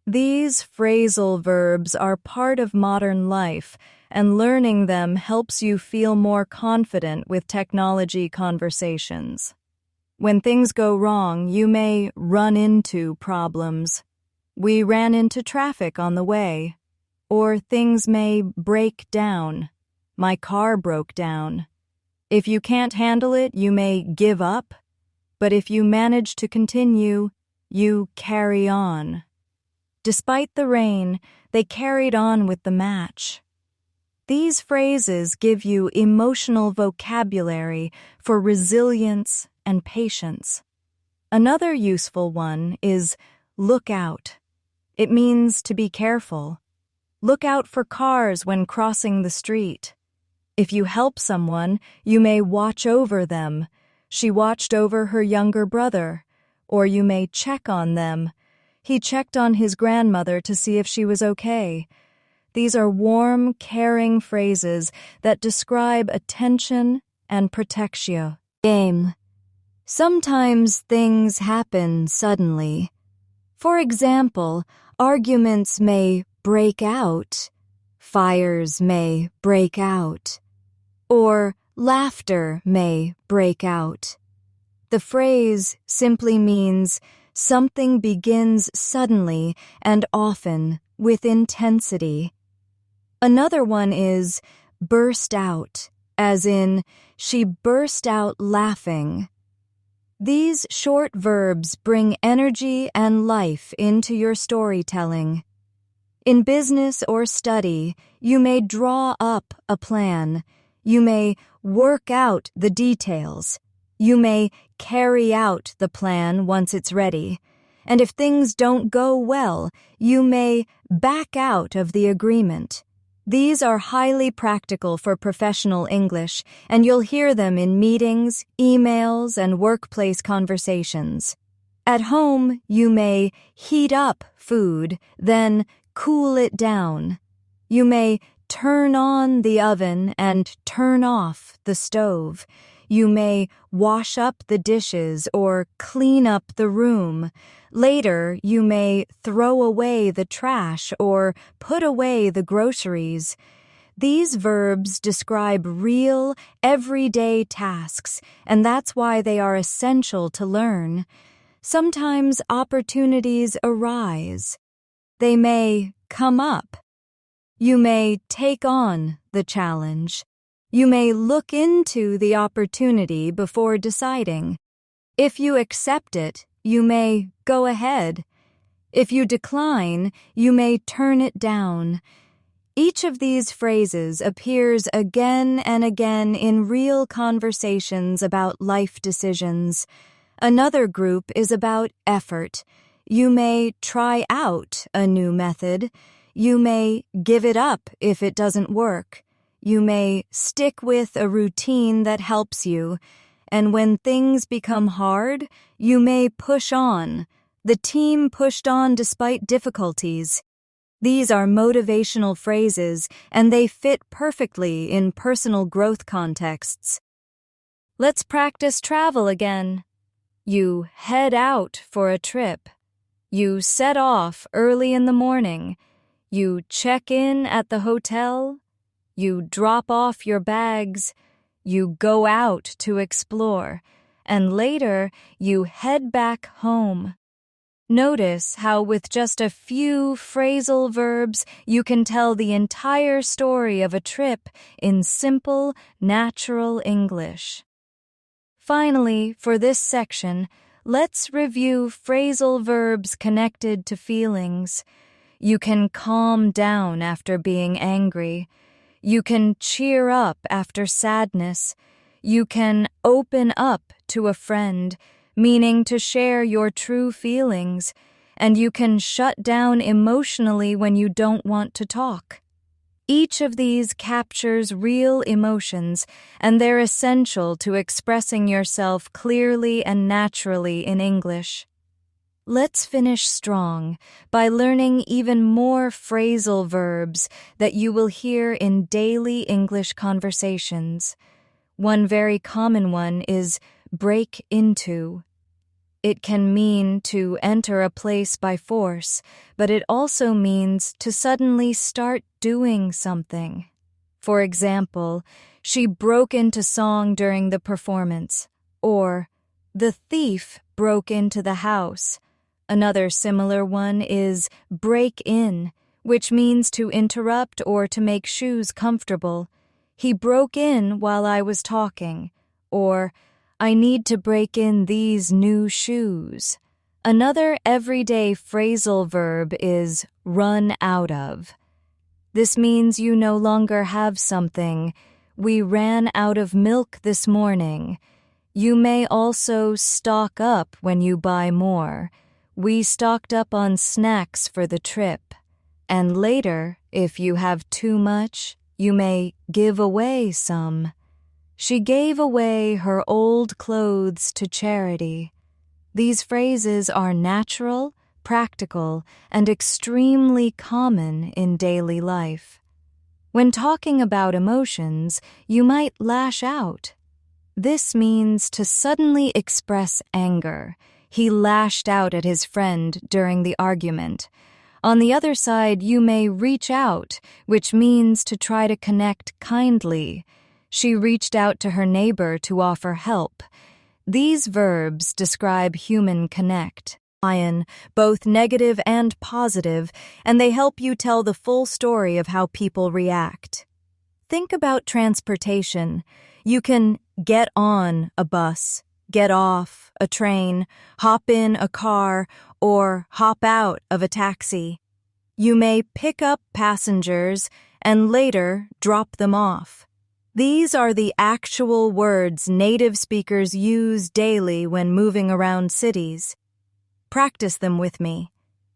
These phrasal verbs are part of modern life, and learning them helps you feel more confident with technology conversations. When things go wrong, you may run into problems. We ran into traffic on the way. Or things may break down. My car broke down. If you can't handle it, you may give up. But if you manage to continue, you carry on. Despite the rain, they carried on with the match. These phrases give you emotional vocabulary for resilience and patience. Another useful one is look out. It means to be careful. Look out for cars when crossing the street. If you help someone, you may watch over them. She watched over her younger brother. Or you may check on them. He checked on his grandmother to see if she was okay. These are warm, caring phrases that describe attention and protection. Game. Sometimes things happen suddenly. For example, arguments may break out, fires may break out, or laughter may break out. The phrase simply means something begins suddenly and often with intensity. Another one is burst out, as in, she burst out laughing. These short verbs bring energy and life into your storytelling. In business or study, you may draw up a plan. You may work out the details. You may carry out the plan once it's ready. And if things don't go well, you may back out of the agreement. These are highly practical for professional English, and you'll hear them in meetings, emails, and workplace conversations. At home, you may heat up food, then cool it down. You may turn on the oven and turn off the stove. You may wash up the dishes or clean up the room. Later, you may throw away the trash or put away the groceries. These verbs describe real, everyday tasks, and that's why they are essential to learn. Sometimes opportunities arise. They may come up. You may take on the challenge. You may look into the opportunity before deciding. If you accept it, you may go ahead. If you decline, you may turn it down. Each of these phrases appears again and again in real conversations about life decisions. Another group is about effort. You may try out a new method. You may give it up if it doesn't work. You may stick with a routine that helps you. And when things become hard, you may push on. The team pushed on despite difficulties. These are motivational phrases, and they fit perfectly in personal growth contexts. Let's practice travel again. You head out for a trip. You set off early in the morning. You check in at the hotel. You drop off your bags. You go out to explore. And later, you head back home. Notice how with just a few phrasal verbs, you can tell the entire story of a trip in simple, natural English. Finally, for this section, let's review phrasal verbs connected to feelings. You can calm down after being angry. You can cheer up after sadness. You can open up to a friend, meaning to share your true feelings, and you can shut down emotionally when you don't want to talk. Each of these captures real emotions, and they're essential to expressing yourself clearly and naturally in English. Let's finish strong by learning even more phrasal verbs that you will hear in daily English conversations. One very common one is break into. It can mean to enter a place by force, but it also means to suddenly start doing something. For example, she broke into song during the performance, or the thief broke into the house. Another similar one is break in, which means to interrupt or to make shoes comfortable. He broke in while I was talking, or I need to break in these new shoes. Another everyday phrasal verb is run out of. This means you no longer have something. We ran out of milk this morning. You may also stock up when you buy more. We stocked up on snacks for the trip. And later, if you have too much, you may give away some. She gave away her old clothes to charity. These phrases are natural, practical, and extremely common in daily life. When talking about emotions, you might lash out. This means to suddenly express anger. He lashed out at his friend during the argument. On the other side, you may reach out, which means to try to connect kindly. She reached out to her neighbor to offer help. These verbs describe human connect, both negative and positive, and they help you tell the full story of how people react. Think about transportation. You can get on a bus, get off a train, hop in a car, or hop out of a taxi. You may pick up passengers and later drop them off. These are the actual words native speakers use daily when moving around cities. Practice them with me.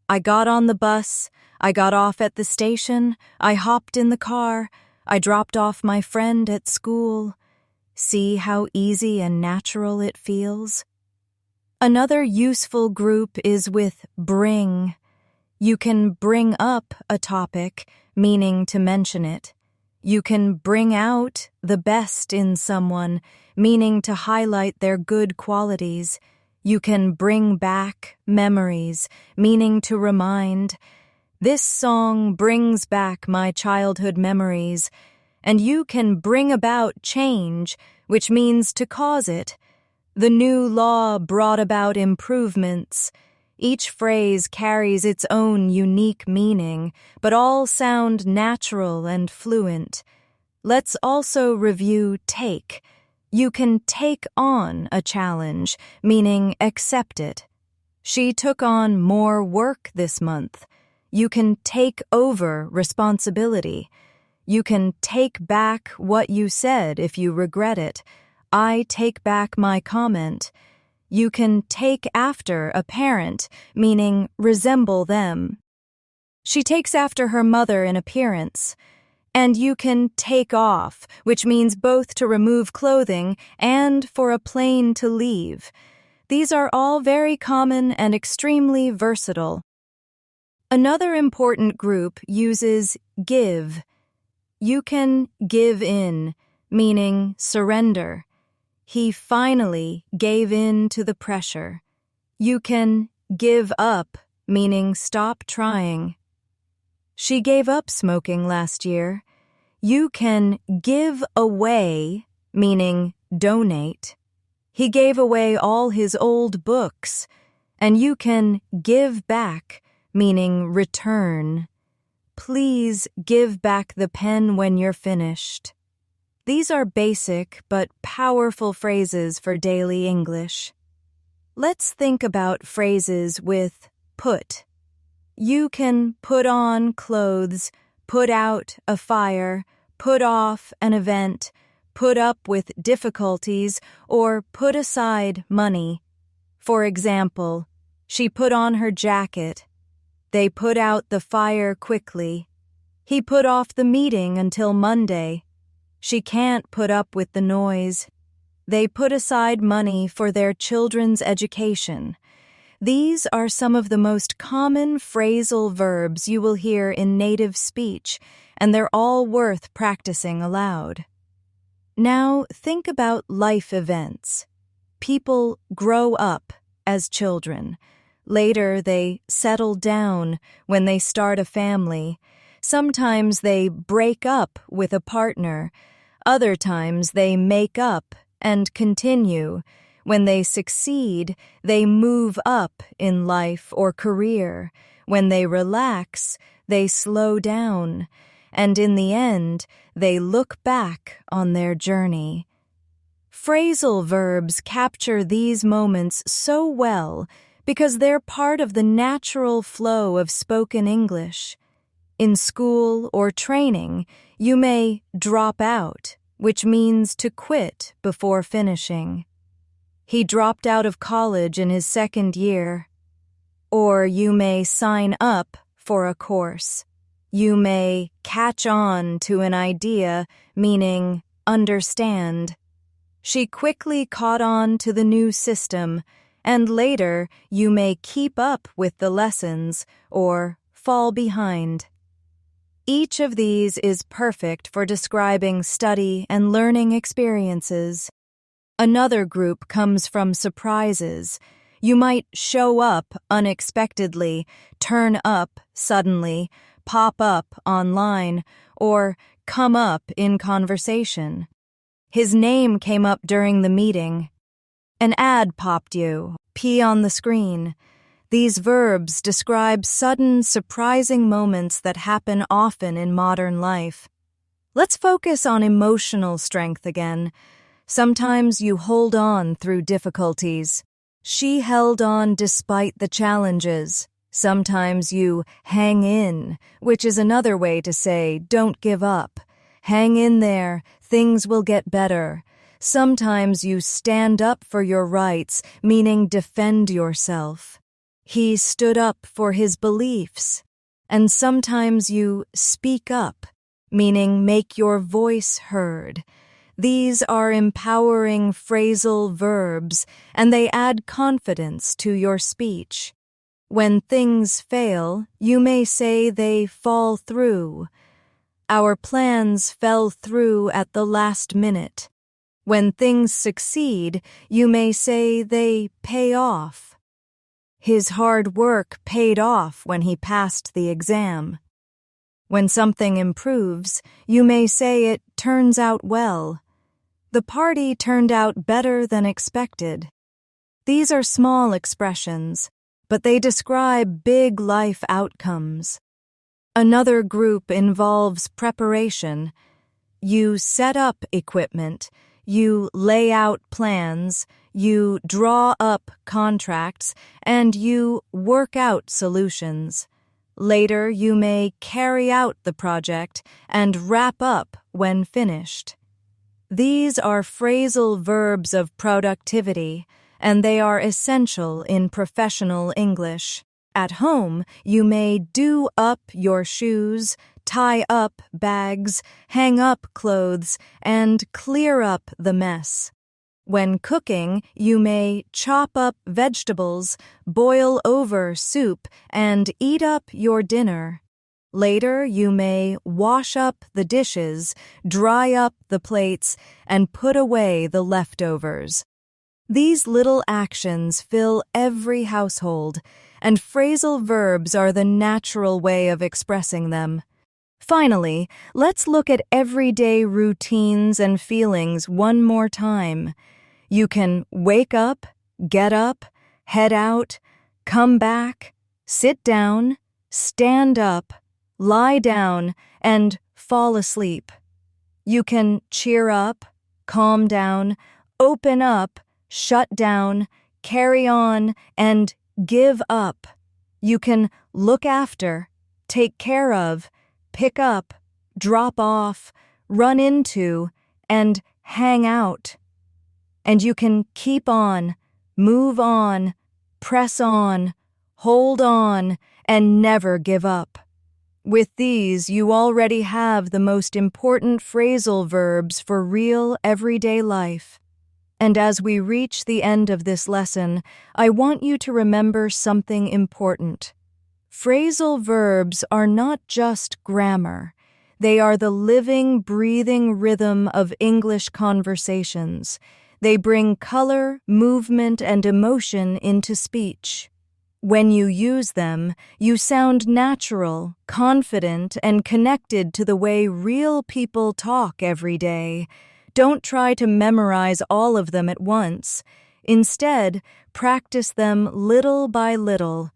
I got on the bus, I got off at the station, I hopped in the car, I dropped off my friend at school. See how easy and natural it feels? Another useful group is with bring. You can bring up a topic, meaning to mention it. You can bring out the best in someone, meaning to highlight their good qualities. You can bring back memories, meaning to remind. This song brings back my childhood memories. And you can bring about change, which means to cause it. The new law brought about improvements. Each phrase carries its own unique meaning, but all sound natural and fluent. Let's also review take. You can take on a challenge, meaning accept it. She took on more work this month. You can take over responsibility. You can take back what you said if you regret it. I take back my comment. You can take after a parent, meaning resemble them. She takes after her mother in appearance. And you can take off, which means both to remove clothing and for a plane to leave. These are all very common and extremely versatile. Another important group uses give. You can give in, meaning surrender. He finally gave in to the pressure. You can give up, meaning stop trying. She gave up smoking last year. You can give away, meaning donate. He gave away all his old books. And you can give back, meaning return. Please give back the pen when you're finished. These are basic but powerful phrases for daily English. Let's think about phrases with put. You can put on clothes, put out a fire, put off an event, put up with difficulties, or put aside money. For example, she put on her jacket. They put out the fire quickly. He put off the meeting until Monday. She can't put up with the noise. They put aside money for their children's education. These are some of the most common phrasal verbs you will hear in native speech, and they're all worth practicing aloud. Now think about life events. People grow up as children. Later, they settle down when they start a family. Sometimes they break up with a partner. Other times they make up and continue. When they succeed, they move up in life or career. When they relax, they slow down. And in the end, they look back on their journey. Phrasal verbs capture these moments so well because they're part of the natural flow of spoken English. In school or training, you may drop out, which means to quit before finishing. He dropped out of college in his second year. Or you may sign up for a course. You may catch on to an idea, meaning understand. She quickly caught on to the new system, and later you may keep up with the lessons or fall behind. Each of these is perfect for describing study and learning experiences. Another group comes from surprises. You might show up unexpectedly, turn up suddenly, pop up online, or come up in conversation. His name came up during the meeting. An ad popped you, pee on the screen. These verbs describe sudden, surprising moments that happen often in modern life. Let's focus on emotional strength again. Sometimes you hold on through difficulties. She held on despite the challenges. Sometimes you hang in, which is another way to say don't give up. Hang in there, things will get better. Sometimes you stand up for your rights, meaning defend yourself. He stood up for his beliefs. And sometimes you speak up, meaning make your voice heard. These are empowering phrasal verbs, and they add confidence to your speech. When things fail, you may say they fall through. Our plans fell through at the last minute. When things succeed, you may say they pay off. His hard work paid off when he passed the exam. When something improves, you may say it turns out well. The party turned out better than expected. These are small expressions, but they describe big life outcomes. Another group involves preparation. You set up equipment, you lay out plans, you draw up contracts, and you work out solutions. Later, you may carry out the project and wrap up when finished. These are phrasal verbs of productivity, and they are essential in professional English. At home, you may do up your shoes, tie up bags, hang up clothes, and clear up the mess. When cooking, you may chop up vegetables, boil over soup, and eat up your dinner. Later, you may wash up the dishes, dry up the plates, and put away the leftovers. These little actions fill every household, and phrasal verbs are the natural way of expressing them. Finally, let's look at everyday routines and feelings one more time. You can wake up, get up, head out, come back, sit down, stand up, lie down, and fall asleep. You can cheer up, calm down, open up, shut down, carry on, and give up. You can look after, take care of, pick up, drop off, run into, and hang out. And you can keep on, move on, press on, hold on, and never give up. With these, you already have the most important phrasal verbs for real everyday life. And as we reach the end of this lesson, I want you to remember something important. Phrasal verbs are not just grammar. They are the living, breathing rhythm of English conversations. They bring color, movement, and emotion into speech. When you use them, you sound natural, confident, and connected to the way real people talk every day. Don't try to memorize all of them at once. Instead, practice them little by little.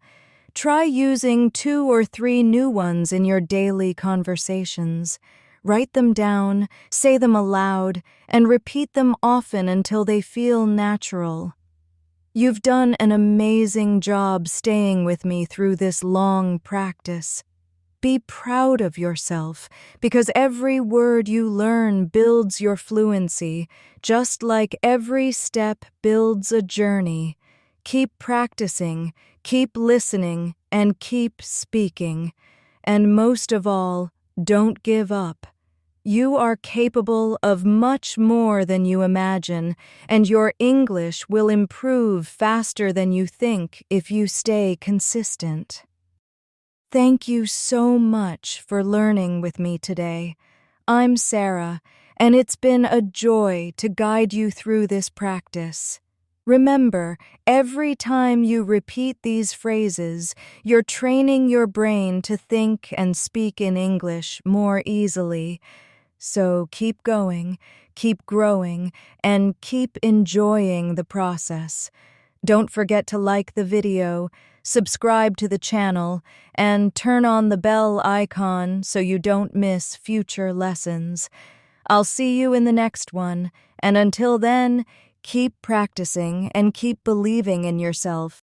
Try using 2 or 3 new ones in your daily conversations. Write them down, say them aloud, and repeat them often until they feel natural. You've done an amazing job staying with me through this long practice. Be proud of yourself, because every word you learn builds your fluency, just like every step builds a journey. Keep practicing, keep listening, and keep speaking. And most of all, don't give up. You are capable of much more than you imagine, and your English will improve faster than you think if you stay consistent. Thank you so much for learning with me today. I'm Sarah, and it's been a joy to guide you through this practice. Remember, every time you repeat these phrases, you're training your brain to think and speak in English more easily. So keep going, keep growing, and keep enjoying the process. Don't forget to like the video, subscribe to the channel, and turn on the bell icon so you don't miss future lessons. I'll see you in the next one, and until then, keep practicing and keep believing in yourself.